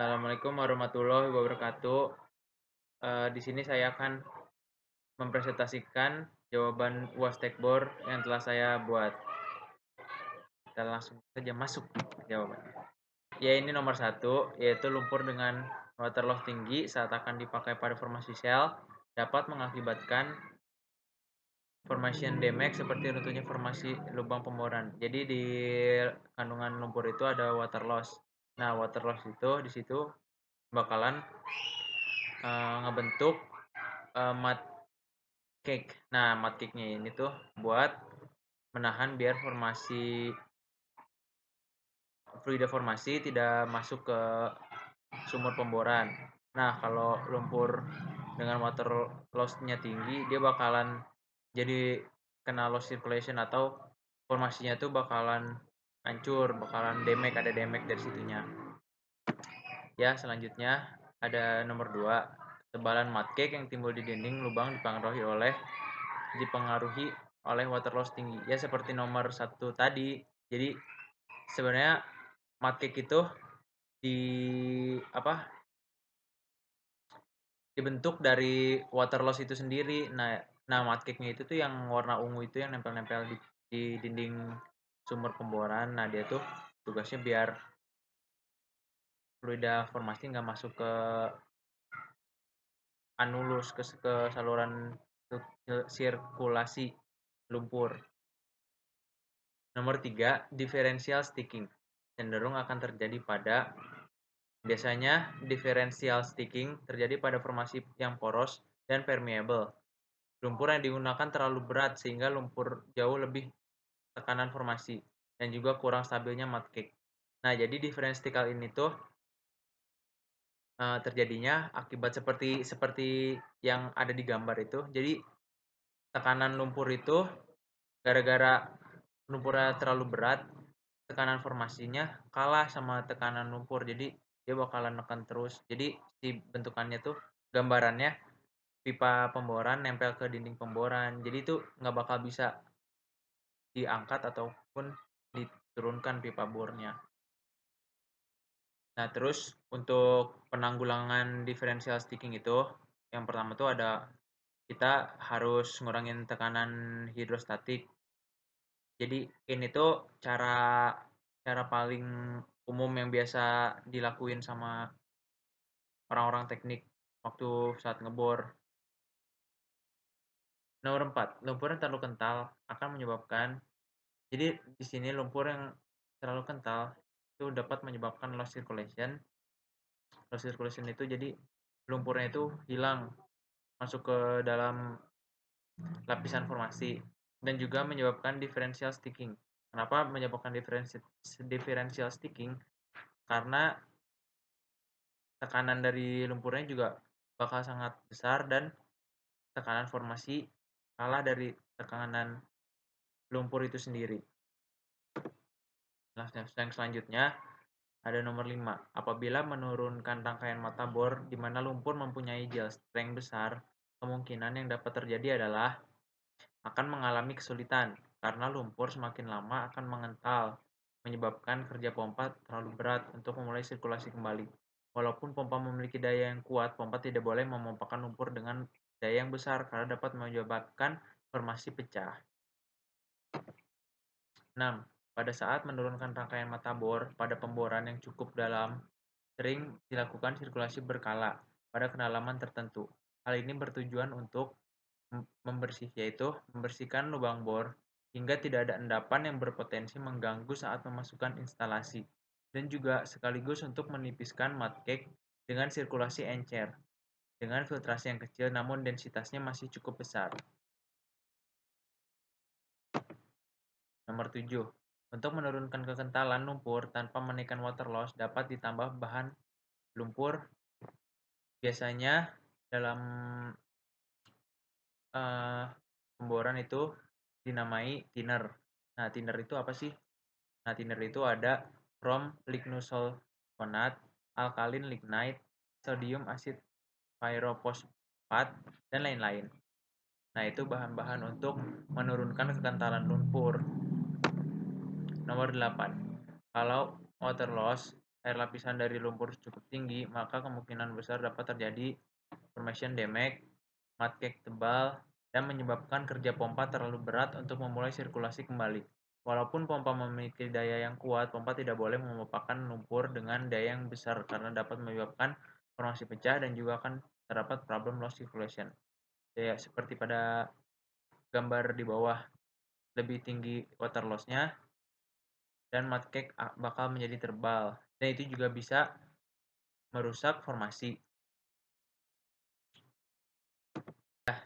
Assalamualaikum warahmatullahi wabarakatuh. Di sini saya akan mempresentasikan jawaban UAS Tekbor yang telah saya buat. Kita langsung saja masuk ke jawabannya. Ya, ini nomor 1, yaitu lumpur dengan water loss tinggi saat akan dipakai pada formasi shell dapat mengakibatkan formation damage seperti runtuhnya formasi lubang pemboran. Jadi di kandungan lumpur itu ada water loss. Nah, water loss itu di situ bakalan ngebentuk mud cake. Nah, mud cake-nya ini tuh buat menahan biar fluida formasi tidak masuk ke sumur pemboran. Nah, kalau lumpur dengan water loss-nya tinggi, dia bakalan jadi kena loss circulation atau formasinya tuh bakalan hancur, bakalan damage, ada damage dari situnya. Ya, selanjutnya ada nomor 2, tebalan mud cake yang timbul di dinding lubang dipengaruhi oleh water loss tinggi. Ya, seperti nomor 1 tadi. Jadi sebenarnya mud cake itu di apa dibentuk dari water loss itu sendiri. Nah, mud cake-nya itu tuh yang warna ungu itu yang nempel-nempel di dinding sumur pemboran. Nah, dia tuh tugasnya biar fluida formasi nggak masuk ke anulus, ke saluran sirkulasi lumpur. Nomor 3, differential sticking. Cenderung akan terjadi biasanya differential sticking terjadi pada formasi yang poros dan permeable. Lumpur yang digunakan terlalu berat sehingga lumpur jauh lebih tekanan formasi dan juga kurang stabilnya mud cake. Nah, jadi differential ini tuh terjadinya akibat seperti yang ada di gambar itu. Jadi tekanan lumpur itu gara-gara lumpurnya terlalu berat, tekanan formasinya kalah sama tekanan lumpur. Jadi dia bakalan neken terus. Jadi si bentukannya tuh gambarannya pipa pemboran nempel ke dinding pemboran. Jadi itu nggak bakal bisa diangkat ataupun diturunkan pipa bornya. Nah, terus untuk penanggulangan differential sticking itu, yang pertama tuh kita harus ngurangin tekanan hidrostatik. Jadi ini tuh cara cara paling umum yang biasa dilakuin sama orang-orang teknik waktu saat ngebor. Nomor 4, lumpur yang terlalu kental akan menyebabkan, jadi di sini lumpur yang terlalu kental itu dapat menyebabkan loss circulation. Loss circulation itu jadi lumpurnya itu hilang masuk ke dalam lapisan formasi dan juga menyebabkan differential sticking. Kenapa menyebabkan differential sticking? Karena tekanan dari lumpurnya juga bakal sangat besar dan tekanan formasi kalah dari tekanan lumpur itu sendiri. Nah, yang selanjutnya ada nomor 5. Apabila menurunkan rangkaian mata bor di mana lumpur mempunyai gel strength besar, kemungkinan yang dapat terjadi adalah akan mengalami kesulitan karena lumpur semakin lama akan mengental, menyebabkan kerja pompa terlalu berat untuk memulai sirkulasi kembali. Walaupun pompa memiliki daya yang kuat, pompa tidak boleh memompakan lumpur dengan daya yang besar karena dapat menyebabkan formasi pecah. 6. Pada saat menurunkan rangkaian mata bor pada pemboran yang cukup dalam, sering dilakukan sirkulasi berkala pada kedalaman tertentu. Hal ini bertujuan untuk membersihkan lubang bor hingga tidak ada endapan yang berpotensi mengganggu saat memasukkan instalasi, dan juga sekaligus untuk menipiskan mud cake dengan sirkulasi encer dengan filtrasi yang kecil namun densitasnya masih cukup besar. Nomor 7. Untuk menurunkan kekentalan lumpur tanpa menaikkan water loss dapat ditambah bahan lumpur, biasanya dalam pemboran itu dinamai thinner. Nah, thinner itu apa sih? Nah, thinner itu ada chrome lignosulfonat, alkalin lignite, sodium asid pyrophosphate, dan lain-lain. Nah, itu bahan-bahan untuk menurunkan kekentalan lumpur. Nomor 8. Kalau water loss air lapisan dari lumpur cukup tinggi, maka kemungkinan besar dapat terjadi formation damage, mud cake tebal, dan menyebabkan kerja pompa terlalu berat untuk memulai sirkulasi kembali. Walaupun pompa memiliki daya yang kuat, pompa tidak boleh memompakan lumpur dengan daya yang besar karena dapat menyebabkan formasi pecah dan juga akan terdapat problem loss circulation. Ya, seperti pada gambar di bawah, lebih tinggi water loss-nya dan mud cake bakal menjadi tebal. Dan itu juga bisa merusak formasi.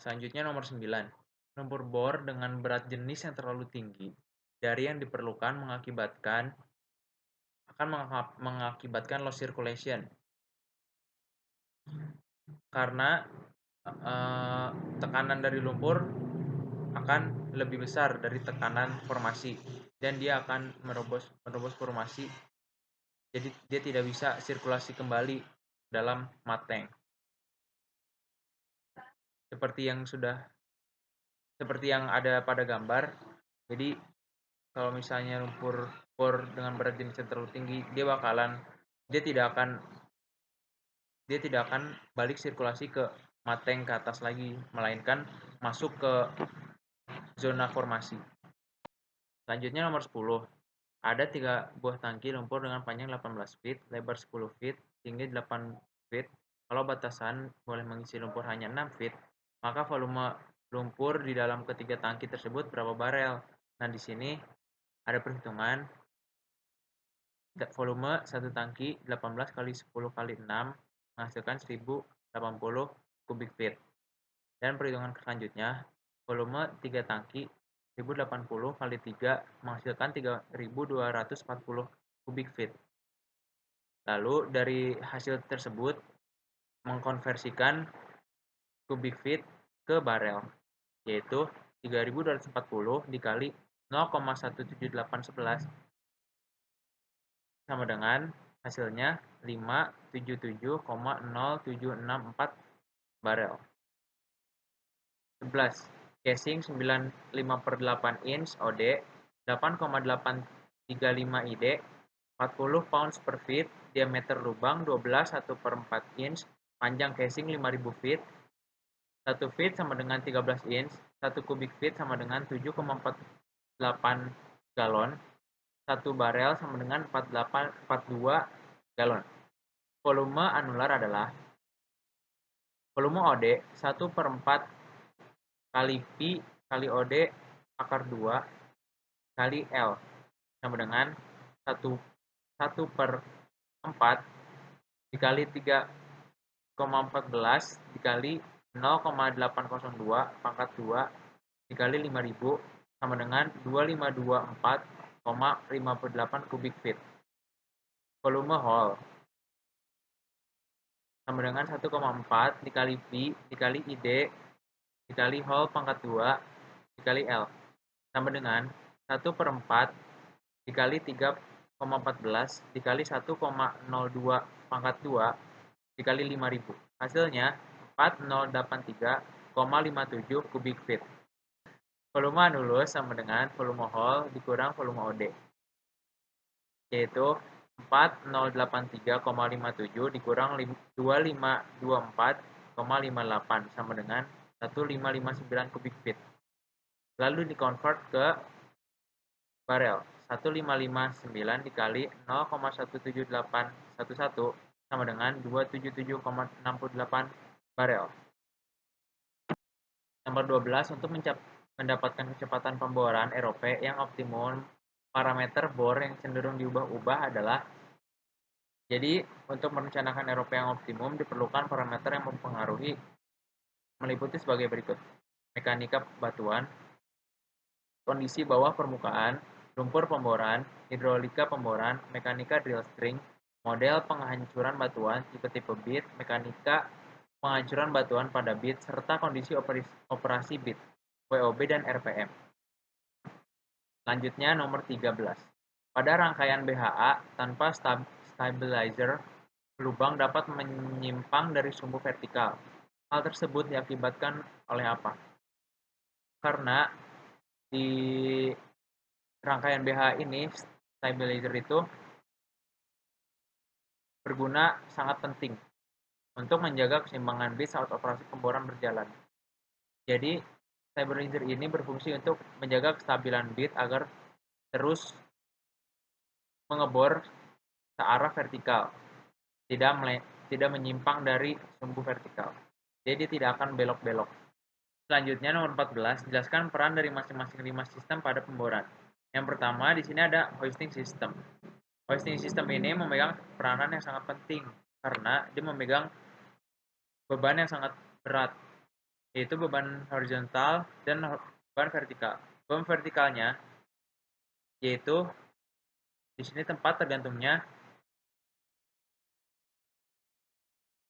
Selanjutnya nomor 9. Lumpur bor dengan berat jenis yang terlalu tinggi dari yang diperlukan akan mengakibatkan loss circulation. Karena tekanan dari lumpur akan lebih besar dari tekanan formasi dan dia akan merobos formasi. Jadi dia tidak bisa sirkulasi kembali dalam mud tank. Seperti yang ada pada gambar. Jadi kalau misalnya lumpur bor dengan berat jenis yang terlalu tinggi, dia tidak akan balik sirkulasi ke mud tank ke atas lagi, melainkan masuk ke zona formasi. Selanjutnya nomor 10. Ada 3 buah tangki lumpur dengan panjang 18 feet, lebar 10 feet, tinggi 8 feet. Kalau batasan boleh mengisi lumpur hanya 6 feet, maka volume lumpur di dalam ketiga tangki tersebut berapa barel? Nah, di sini ada perhitungan. Volume satu tangki 18 kali 10 kali 6 menghasilkan 1080 kubik feet. Dan perhitungan selanjutnya, volume 3 tangki 1080 kali 3 menghasilkan 3240 kubik feet. Lalu dari hasil tersebut mengkonversikan kubik feet ke barel, yaitu 3240 dikali 0,17811 sama dengan hasilnya 577,0764 barel. 11. Casing 95/8 inch OD 8,835 ID 40 pounds per feet, diameter lubang 12 1/4 inch, panjang casing 5000 feet, 1 feet sama dengan 13 inch, 1 kubik feet sama dengan 7,48 galon, 1 barel sama dengan 42 galon. Volume anular adalah volume OD 1/4 kali Pi kali OD akar 2 kali L sama dengan 1/4 dikali 3,14 dikali 0,802 pangkat 2 dikali 5000 sama dengan 2524,58 kubik feet. Volume hole sama dengan 1,4 dikali Pi dikali ID dikali hole pangkat 2 dikali L sama dengan 1/4 dikali 3,14 dikali 1,02 pangkat 2 dikali 5000. Hasilnya 4083,57 kubik feet. Volume anulus sama dengan volume hole dikurang volume OD, yaitu 4083,57 dikurang 2524,58 sama dengan 1559 kubik feet. Lalu dikonvert ke barel. 1559 dikali 0,17811 sama dengan 277,68 barel. Nomor 12. Untuk mendapatkan kecepatan pemboran ROP yang optimum, parameter bor yang cenderung diubah-ubah adalah, jadi untuk merencanakan ROP yang optimum diperlukan parameter yang mempengaruhi meliputi sebagai berikut: mekanika batuan, kondisi bawah permukaan, lumpur pemboran, hidrolika pemboran, mekanika drill string, model penghancuran batuan, tipe-tipe bit, mekanika penghancuran batuan pada bit, serta kondisi operasi bit, WOB dan RPM. Selanjutnya nomor 13. Pada rangkaian BHA tanpa stabilizer, lubang dapat menyimpang dari sumbu vertikal. Hal tersebut diakibatkan oleh apa? Karena di rangkaian BH ini stabilizer itu berguna sangat penting untuk menjaga keseimbangan bit saat operasi pemboran berjalan. Jadi, stabilizer ini berfungsi untuk menjaga kestabilan bit agar terus mengebor searah vertikal, tidak menyimpang dari sumbu vertikal. Jadi tidak akan belok-belok. Selanjutnya nomor 14, jelaskan peran dari masing-masing 5 sistem pada pemboran. Yang pertama di sini ada hoisting system. Hoisting system ini memegang peranan yang sangat penting karena dia memegang beban yang sangat berat, yaitu beban horizontal dan beban vertikal. Beban vertikalnya yaitu di sini tempat tergantungnya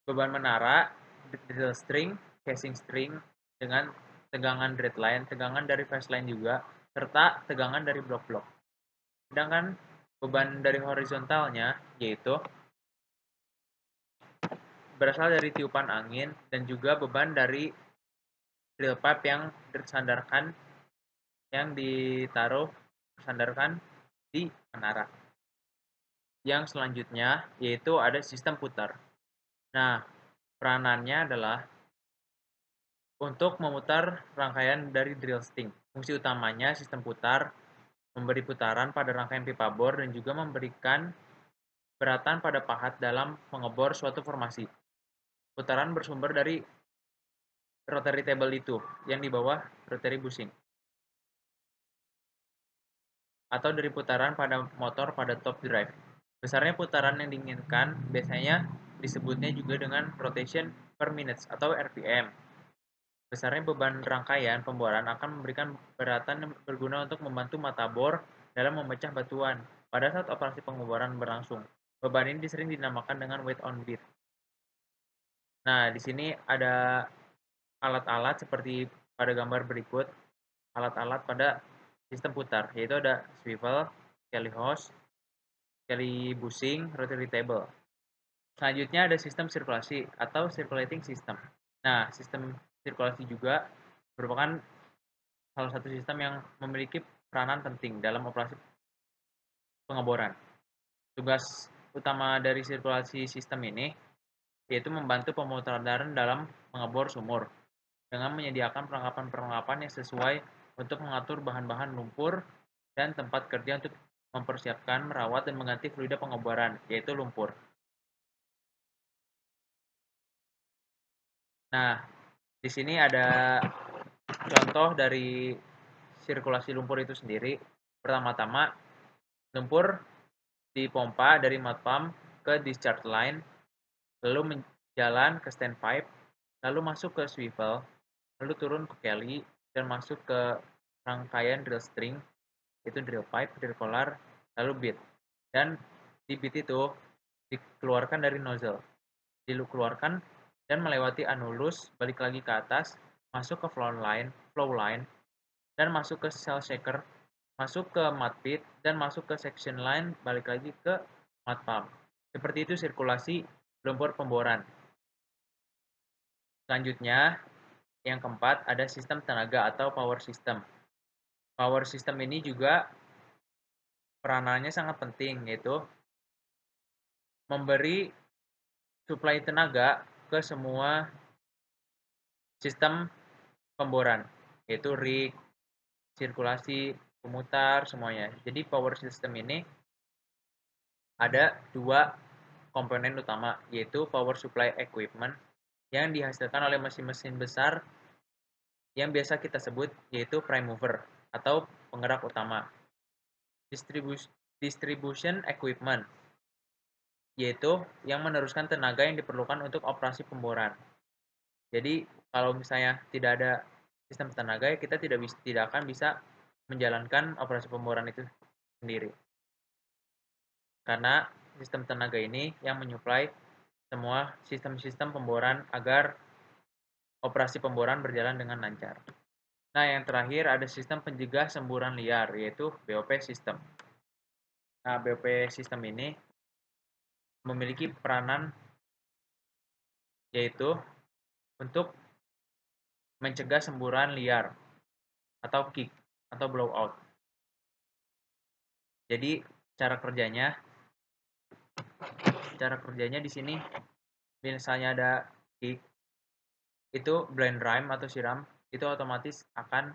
beban menara, drill string, casing string dengan tegangan dreadline, tegangan dari faceline juga, serta tegangan dari blok-blok. Sedangkan beban dari horizontalnya yaitu berasal dari tiupan angin dan juga beban dari drill pipe yang tersandarkan yang ditaruh tersandarkan di menara. Yang selanjutnya yaitu ada sistem putar. Nah, peranannya adalah untuk memutar rangkaian dari drill string. Fungsi utamanya sistem putar memberi putaran pada rangkaian pipa bor dan juga memberikan beratan pada pahat dalam mengebor suatu formasi. Putaran bersumber dari rotary table itu yang di bawah rotary bushing, atau dari putaran pada motor pada top drive. Besarnya putaran yang diinginkan biasanya disebutnya juga dengan rotation per minute atau RPM. Besarnya beban rangkaian pemboran akan memberikan beratan yang berguna untuk membantu mata bor dalam memecah batuan pada saat operasi pengeboran berlangsung. Beban ini sering dinamakan dengan weight on beat. Nah, di sini ada alat-alat seperti pada gambar berikut, alat-alat pada sistem putar, yaitu ada swivel, Kelly hose, Kelly bushing, rotary table. Selanjutnya ada sistem sirkulasi atau circulating system. Nah, sistem sirkulasi juga merupakan salah satu sistem yang memiliki peranan penting dalam operasi pengeboran. Tugas utama dari sirkulasi sistem ini yaitu membantu pemutaran dalam mengebor sumur dengan menyediakan perlengkapan-perlengkapan yang sesuai untuk mengatur bahan-bahan lumpur dan tempat kerja untuk mempersiapkan, merawat, dan mengganti fluida pengeboran, yaitu lumpur. Nah, di sini ada contoh dari sirkulasi lumpur itu sendiri. Pertama-tama, lumpur dipompa dari mud pump ke discharge line, lalu menjalan ke stand pipe, lalu masuk ke swivel, lalu turun ke Kelly, dan masuk ke rangkaian drill string, itu drill pipe, drill collar, lalu bit. Dan di bit itu dikeluarkan dari nozzle, dikeluarkan dan melewati anulus, balik lagi ke atas, masuk ke flow line, dan masuk ke cell shaker, masuk ke mud pit, dan masuk ke section line, balik lagi ke mud pump. Seperti itu sirkulasi lumpur pemboran. Selanjutnya, yang keempat ada sistem tenaga atau power system. Power system ini juga peranannya sangat penting, yaitu memberi suplai tenaga ke semua sistem pemboran, yaitu rig, sirkulasi, pemutar, semuanya. Jadi power system ini ada dua komponen utama, yaitu power supply equipment yang dihasilkan oleh mesin-mesin besar yang biasa kita sebut yaitu prime mover atau penggerak utama. Distribution equipment yaitu yang meneruskan tenaga yang diperlukan untuk operasi pemboran. Jadi kalau misalnya tidak ada sistem tenaga, ya kita tidak akan bisa menjalankan operasi pemboran itu sendiri. Karena sistem tenaga ini yang menyuplai semua sistem-sistem pemboran agar operasi pemboran berjalan dengan lancar. Nah, yang terakhir ada sistem pencegah semburan liar, yaitu BOP system. Nah, BOP system ini memiliki peranan yaitu untuk mencegah semburan liar atau kick atau blowout. Jadi cara kerjanya cara kerjanya di sini misalnya ada kick, itu blind rime atau siram, itu otomatis akan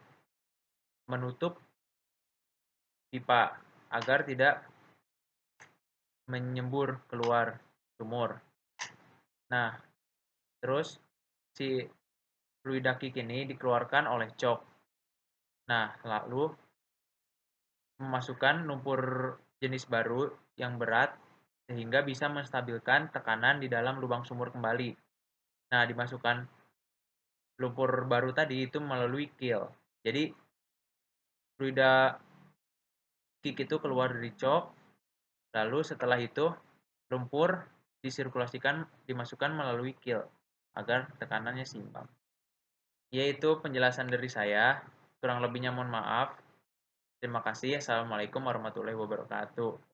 menutup pipa agar tidak menyembur keluar sumur. Nah, terus si fluida kick ini dikeluarkan oleh cok. Nah, lalu memasukkan lumpur jenis baru yang berat sehingga bisa menstabilkan tekanan di dalam lubang sumur kembali. Nah, dimasukkan lumpur baru tadi itu melalui kill. Jadi, fluida kick itu keluar dari cok, lalu setelah itu lumpur disirkulasikan, dimasukkan melalui kill agar tekanannya seimbang. Yaitu penjelasan dari saya, kurang lebihnya mohon maaf. Terima kasih. Assalamualaikum warahmatullahi wabarakatuh.